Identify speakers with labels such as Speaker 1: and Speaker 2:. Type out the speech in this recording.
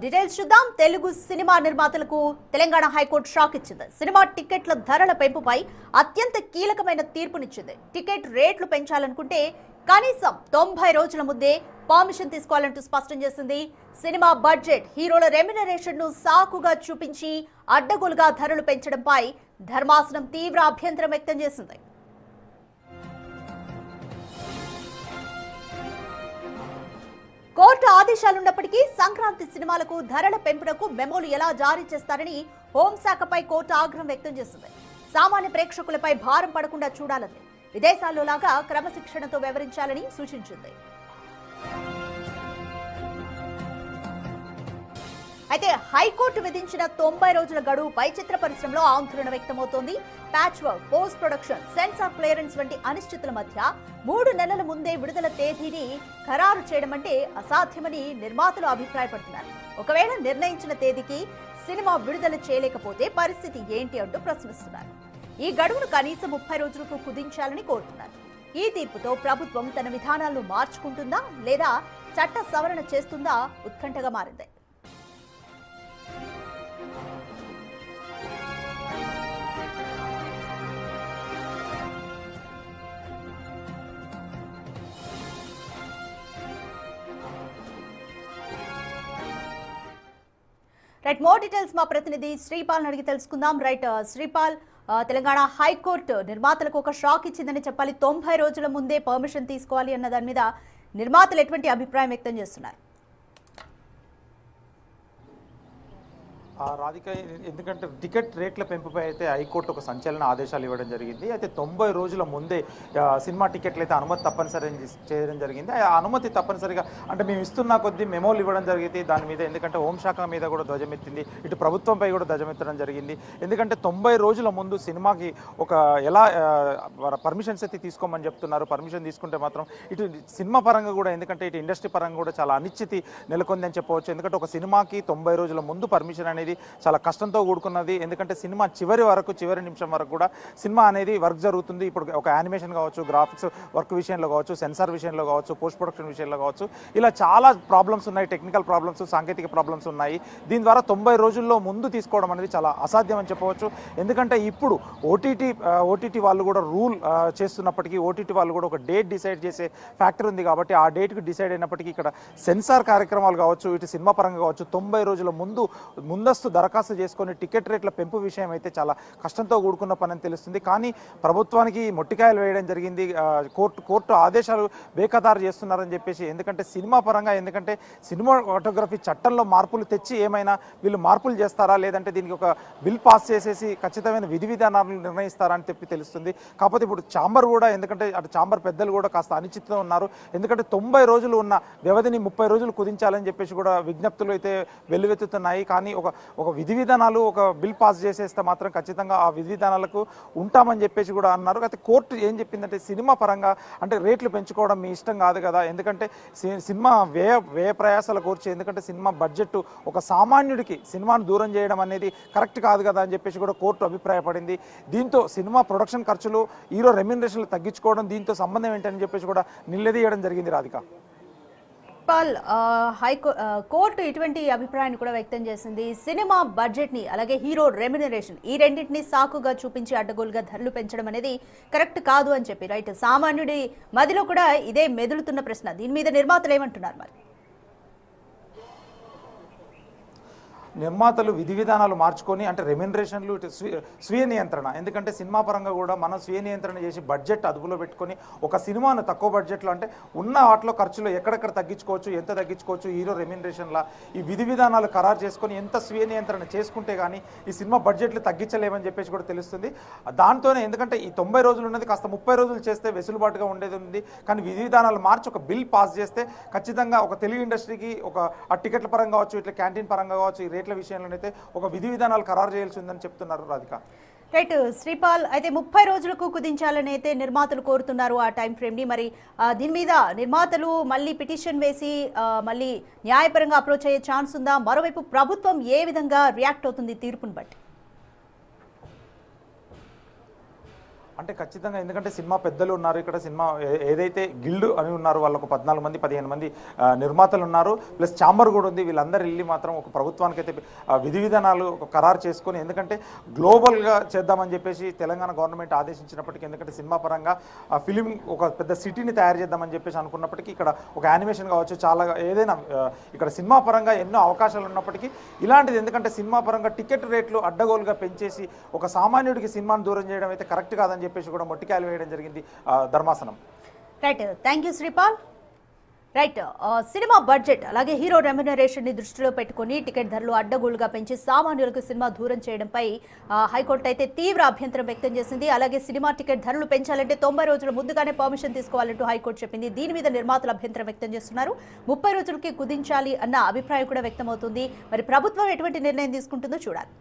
Speaker 1: Details చూద్దాం. Telugu cinema నిర్మాతలకు Telangana high court shock ఇచ్చింది. సినిమా టికెట్ల ధరల పెంపుపై అత్యంత కీలకమైన తీర్పునిచ్చింది. టికెట్ రేట్లు పెంచాలనుకుంటే కనీసం 90 రోజుల ముందే పర్మిషన్ తీసుకోవాలంటూ స్పష్టం చేసింది. సినిమా బడ్జెట్, హీరోల రెమ్యునరేషన్ ను సాకుగా చూపించి అడ్డగోలుగా ధరలు పెంచడంపై ధర్మాసనం తీవ్ర అభ్యంతరం వ్యక్తం చేసింది. కోర్టు ఆదేశాలున్నప్పటికీ సంక్రాంతి సినిమాలకు ధరల పెంపునకు మెమోలు ఎలా జారీ చేస్తారని హోంశాఖపై కోర్టు ఆగ్రహం వ్యక్తం చేసింది. సామాన్య ప్రేక్షకులపై భారం పడకుండా చూడాలని, విదేశాల్లో లాగా క్రమశిక్షణతో వ్యవహరించాలని సూచించింది. అయితే హైకోర్టు విధించిన 90 రోజుల గడువుపై చిత్ర పరిశ్రమలో ఆందోళన వ్యక్తమవుతోంది. Patch work, post production, censor clearance వంటి అనిశ్చితుల మధ్య 3 నెలల ముందే విడుదల తేదీని ఖరారు చేయడం అంటే అసాధ్యమని నిర్మాతలు అభిప్రాయపడుతున్నారు. ఒకవేళ నిర్ణయించిన తేదీకి సినిమా విడుదల చేయలేకపోతే పరిస్థితి ఏంటి అంటూ ప్రశ్నిస్తున్నారు. ఈ గడువును కనీసం 30 రోజులకు కుదించాలని కోరుతున్నారు. ఈ తీర్పుతో ప్రభుత్వం తన విధానాలను మార్చుకుంటుందా లేదా చట్ట సవరణ చేస్తుందా ఉత్కంఠగా మారింది. రైట్, మోర్ డీటెయిల్స్ మా ప్రతినిధి శ్రీపాల్ అడిగి తెలుసుకుందాం. రైట్ శ్రీపాల్, తెలంగాణ హైకోర్టు నిర్మాతలకు ఒక షాక్ ఇచ్చిందని చెప్పాలి. 90 రోజుల ముందే పర్మిషన్ తీసుకోవాలి అన్న దాని మీద నిర్మాతలు ఎటువంటి అభిప్రాయం వ్యక్తం చేస్తున్నారు?
Speaker 2: రాధిక, ఎందుకంటే టికెట్ రేట్ల పెంపుపై అయితే హైకోర్టు ఒక సంచలన ఆదేశాలు ఇవ్వడం జరిగింది. అయితే 90 రోజుల ముందే సినిమా టికెట్లు అయితే అనుమతి తప్పనిసరి చేయడం జరిగింది. ఆ అనుమతి తప్పనిసరిగా అంటే మేము ఇస్తున్న కొద్దీ మెమోలు ఇవ్వడం జరిగింది దాని మీద. ఎందుకంటే హోంశాఖ మీద కూడా ధ్వజమెత్తింది, ఇటు ప్రభుత్వంపై కూడా ధ్వజమెత్తడం జరిగింది. ఎందుకంటే 90 రోజుల ముందు సినిమాకి ఒక ఎలా పర్మిషన్స్ అయితే తీసుకోమని చెప్తున్నారు. పర్మిషన్ తీసుకుంటే మాత్రం ఇటు సినిమా పరంగా కూడా, ఎందుకంటే ఇటు ఇండస్ట్రీ పరంగా కూడా చాలా అనిశ్చితి నెలకొంది అని చెప్పవచ్చు. ఎందుకంటే ఒక సినిమాకి 90 రోజుల ముందు పర్మిషన్ అనేది చాలా కష్టంతో కూడుకున్నది. ఎందుకంటే సినిమా చివరి నిమిషం వరకు కూడా సినిమా అనేది వర్క్ జరుగుతుంది. ఇప్పుడు ఒక యానిమేషన్ కావచ్చు, గ్రాఫిక్స్ వర్క్ విషయంలో కావచ్చు, సెన్సార్ విషయంలో కావచ్చు, పోస్ట్ ప్రొడక్షన్ విషయంలో కావచ్చు, ఇలా చాలా ప్రాబ్లమ్స్ ఉన్నాయి. టెక్నికల్ ప్రాబ్లమ్స్, సాంకేతిక ప్రాబ్లమ్స్ ఉన్నాయి. దీని ద్వారా 90 రోజుల్లో ముందు తీసుకోవడం అనేది చాలా అసాధ్యం అని చెప్పవచ్చు. ఎందుకంటే ఇప్పుడు ఓటీటీ వాళ్ళు కూడా రూల్ చేస్తున్నప్పటికీ ఓటీటీ వాళ్ళు కూడా ఒక డేట్ డిసైడ్ చేసే ఫ్యాక్టర్ ఉంది. కాబట్టి ఆ డేట్కి డిసైడ్ అయినప్పటికీ ఇక్కడ సెన్సార్ కార్యక్రమాలు కావచ్చు, ఇటు సినిమా పరంగా కావచ్చు, 90 రోజుల ముందస్తు దరఖాస్తు చేసుకొని టికెట్ రేట్ల పెంపు విషయం అయితే చాలా కష్టంతో కూడుకున్న పని అని తెలుస్తుంది. కానీ ప్రభుత్వానికి మొట్టికాయలు వేయడం జరిగింది. కోర్టు ఆదేశాలు బేఖతారు చేస్తున్నారని చెప్పేసి. ఎందుకంటే సినిమా పరంగా, ఎందుకంటే సినిమాటోగ్రఫీ చట్టంలో మార్పులు తెచ్చి ఏమైనా వీళ్ళు మార్పులు చేస్తారా, లేదంటే దీనికి ఒక బిల్ పాస్ చేసేసి ఖచ్చితమైన విధి విధానాలను నిర్ణయిస్తారా అని చెప్పి తెలుస్తుంది. కాకపోతే ఇప్పుడు ఛాంబర్ కూడా, ఎందుకంటే అటు ఛాంబర్ పెద్దలు కూడా కాస్త అనిశ్చితంగా ఉన్నారు. ఎందుకంటే 90 రోజులు ఉన్న వ్యవధిని 30 రోజులు కుదించాలని చెప్పేసి కూడా విజ్ఞప్తులు అయితే వెల్లువెత్తుతున్నాయి. కానీ ఒక విధి విధానాలు, ఒక బిల్ పాస్ చేసేస్తే మాత్రం ఖచ్చితంగా ఆ విధి విధానాలకు ఉంటామని చెప్పేసి కూడా అన్నారు. అయితే కోర్టు ఏం చెప్పిందంటే సినిమా పరంగా అంటే రేట్లు పెంచుకోవడం మీ ఇష్టం కాదు కదా, ఎందుకంటే సినిమా వ్యయ ప్రయాసాల కూర్చి, ఎందుకంటే సినిమా బడ్జెట్ ఒక సామాన్యుడికి సినిమాను దూరం చేయడం అనేది కరెక్ట్ కాదు కదా అని చెప్పేసి కూడా కోర్టు అభిప్రాయపడింది. దీంతో సినిమా ప్రొడక్షన్ ఖర్చులు, హీరో రెమ్యునరేషన్లు తగ్గించుకోవడం దీంతో సంబంధం ఏంటని చెప్పేసి కూడా నిలదీయడం జరిగింది. రాధిక,
Speaker 1: కోర్టు ఇటువంటి అభిప్రాయాన్ని కూడా వ్యక్తం చేసింది. సినిమా బడ్జెట్ ని, అలాగే హీరో రెమ్యునరేషన్, ఈ రెండింటిని సాకుగా చూపించి అడ్డగోలుగా ధరలు పెంచడం అనేది కరెక్ట్ కాదు అని చెప్పి. రైట్, సామాన్యుడి మదిలో కూడా ఇదే మెదులుతున్న ప్రశ్న. దీని మీద నిర్మాతలు ఏమంటున్నారు మరి?
Speaker 2: నిర్మాతలు విధి విధానాలు మార్చుకొని, అంటే రెమ్యునరేషన్లు, స్వీయ నియంత్రణ, ఎందుకంటే సినిమా పరంగా కూడా మనం స్వీయ నియంత్రణ చేసి బడ్జెట్ అదుపులో పెట్టుకొని ఒక సినిమాను తక్కువ బడ్జెట్లో, అంటే ఉన్న వాటిలో ఖర్చులు ఎక్కడెక్కడ తగ్గించుకోవచ్చు, ఎంత తగ్గించుకోవచ్చు, హీరో రెమ్యునరేషన్లా ఈ విధి విధానాలు ఖరారు చేసుకొని ఎంత స్వీయ నియంత్రణ చేసుకుంటే కానీ ఈ సినిమా బడ్జెట్లు తగ్గించలేమని చెప్పేసి కూడా తెలుస్తుంది. దాంతోనే, ఎందుకంటే ఈ 90 రోజులు ఉన్నది కాస్త 30 రోజులు చేస్తే వెసులుబాటుగా ఉండేది ఉంది. కానీ విధి విధానాలు మార్చి ఒక బిల్ పాస్ చేస్తే ఖచ్చితంగా ఒక తెలుగు ఇండస్ట్రీకి ఒక ఆ టికెట్ల పరంగా కావచ్చు, ఇట్లా క్యాంటీన్ పరంగా కావచ్చు, ఈ రేట్ల విషయంలోనైతే ఒక విధి విధానాలు ఖరారు చేయాల్సి ఉందని చెప్తున్నారు. రాధిక,
Speaker 1: రైట్ శ్రీపాల్, అయితే 30 రోజులకు కుదించాలని అయితే నిర్మాతలు కోరుతున్నారు ఆ టైం ఫ్రేమ్ ని. మరి దీని మీద నిర్మాతలు మళ్ళీ పిటిషన్ వేసి మళ్ళీ న్యాయపరంగా అప్రోచ్ అయ్యే ఛాన్స్ ఉందా? మరోవైపు ప్రభుత్వం ఏ విధంగా రియాక్ట్ అవుతుంది తీర్పును బట్టి?
Speaker 2: అంటే ఖచ్చితంగా, ఎందుకంటే సినిమా పెద్దలు ఉన్నారు ఇక్కడ, సినిమా ఏదైతే గిల్డ్ అని ఉన్నారు వాళ్ళు ఒక 14 మంది 15 మంది నిర్మాతలు ఉన్నారు, ప్లస్ ఛాంబర్ కూడా ఉంది. వీళ్ళందరూ వెళ్ళి మాత్రం ఒక ప్రభుత్వానికి అయితే విధి విధానాలు ఒక ఖరారు చేసుకొని, ఎందుకంటే గ్లోబల్గా చేద్దామని చెప్పేసి తెలంగాణ గవర్నమెంట్ ఆదేశించినప్పటికీ, ఎందుకంటే సినిమా పరంగా ఫిలిం ఒక పెద్ద సిటీని తయారు చేద్దామని చెప్పేసి అనుకున్నప్పటికీ, ఇక్కడ ఒక యానిమేషన్ కావచ్చు, చాలా ఏదైనా ఇక్కడ సినిమా పరంగా ఎన్నో అవకాశాలు ఉన్నప్పటికీ ఇలాంటిది, ఎందుకంటే సినిమా పరంగా టికెట్ రేట్లు అడ్డగోలుగా పెంచేసి ఒక సామాన్యుడికి సినిమాను దూరం చేయడం అయితే కరెక్ట్ కాదని చెప్పేసి కూడా మొట్టికాయలు వేయడం జరిగింది ధర్మాసనం.
Speaker 1: Right, thank you Sripal. Right, cinema budget అలాగే హీరో రెమ్యునరేషన్ ని దృష్టిలో పెట్టుకుని టికెట్ ధరలు అడ్డగోలుగా పెంచి సామాన్యులకు సినిమా దూరం చేయడంపై హైకోర్టు అయితే తీవ్ర అభ్యంతరం వ్యక్తం చేసింది. అలాగే సినిమా టికెట్ ధరలు పెంచాలంటే 90 రోజుల ముందుగానే పర్మిషన్ తీసుకోవాలంటూ హైకోర్టు చెప్పింది. దీని మీద నిర్మాతలు అభ్యంతరం వ్యక్తం చేస్తున్నారు. 30 రోజులకి కుదించాలి అన్న అభిప్రాయం కూడా వ్యక్తమవుతుంది. మరి ప్రభుత్వం ఎటువంటి నిర్ణయం తీసుకుంటుందో చూడాలి.